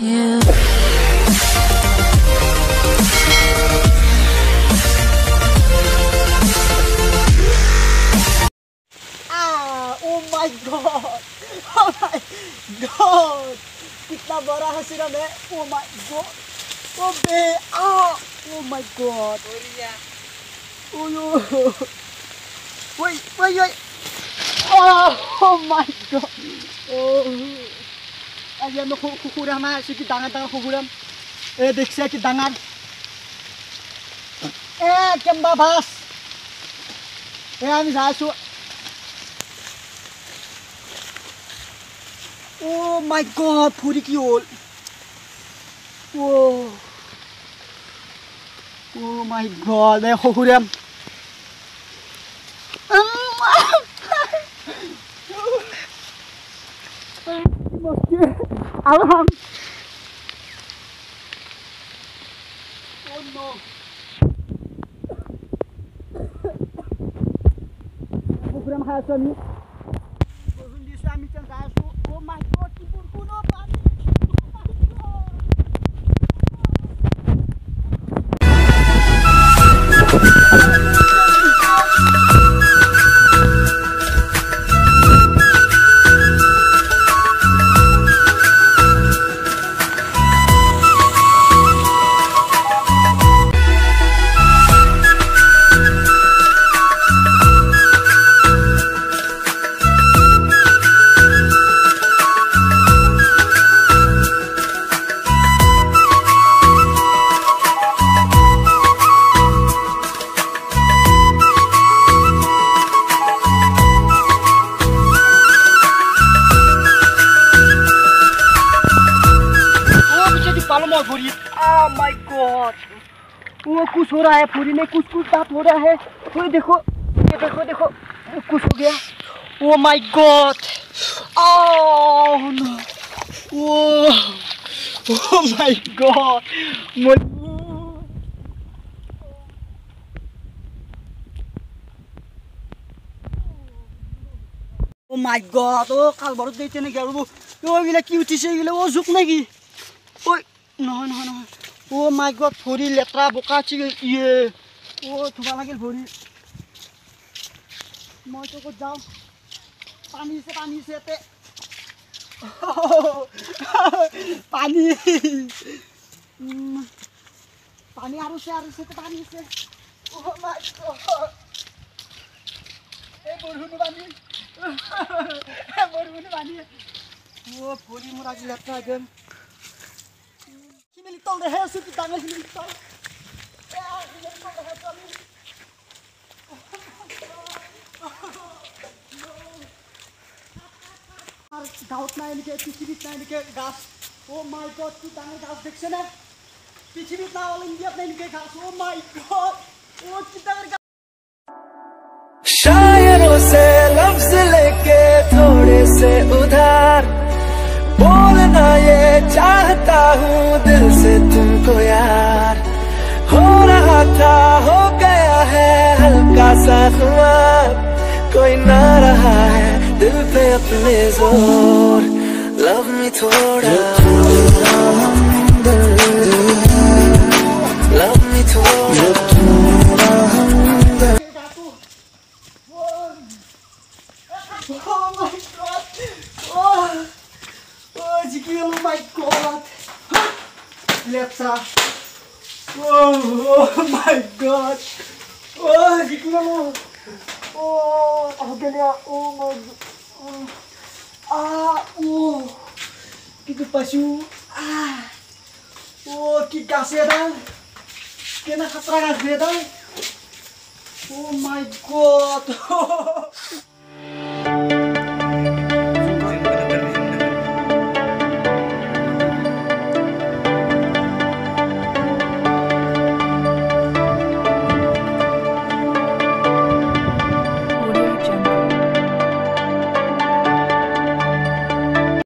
Yeah. Oh my god! Oh my god! कितना बड़ा है सिरम है! Oh my god! Oh bay! Oh my god! Oh yo! Wait! Oh my god! Oh! Ayan no kukuram ha, sige dangan kukuram. Dekse ki dangan. Kemba bas. Ami jasu. Oh my god, पूरी की ओर. Oh my god, मैं खुकुरम. Alham. Oh no. खुकुरम Hassine. Hindi sa amin siyang kaso. Oh my god, puno pa. Oh my god! वो कुछ हो रहा है पूरी में कुछ बात हो रहा है वो देखो कुछ हो गया Oh my god! Oh no! Oh my god! Oh my god! Oh kalbarut देते नहीं क्या वो गिला क्यों चीज़ गिला वो झुक नहीं की ओए No. Oh my god, पूरी लेत्रा बुका चिगे ये वो तुम्हारा क्या पूरी मौजो को जाओ पानी से ते पानी आरु से ते पानी से Oh my god बोरुनु पानी वो पूरी मुरा की लेत्रा gun Militar det här sitter där med militar. Doubt ना इनके पीछे ना इनके घास. Oh my god, तू तांगे घास देख से ना. पीछे ना वाले इंडिया अपने इनके घास. Oh my god. वो कितना कर शायरों से लफ्ज लेके थोड़े से उधार बोलना ये चाहता हूँ दिल से तुमको यार हो रहा था हो गया है हल्का सा ख्वाब कोई ना रहा है दिल पे अपने जोर लव मी थोड़ा लव मी थोड़ा Oh my god! Letra. Oh my god! Oh, Zikilo. Oh, agaknya. Oh my god. Gitu pasu. Oh, kita sedang. Kena keterangan sedang. Oh my god.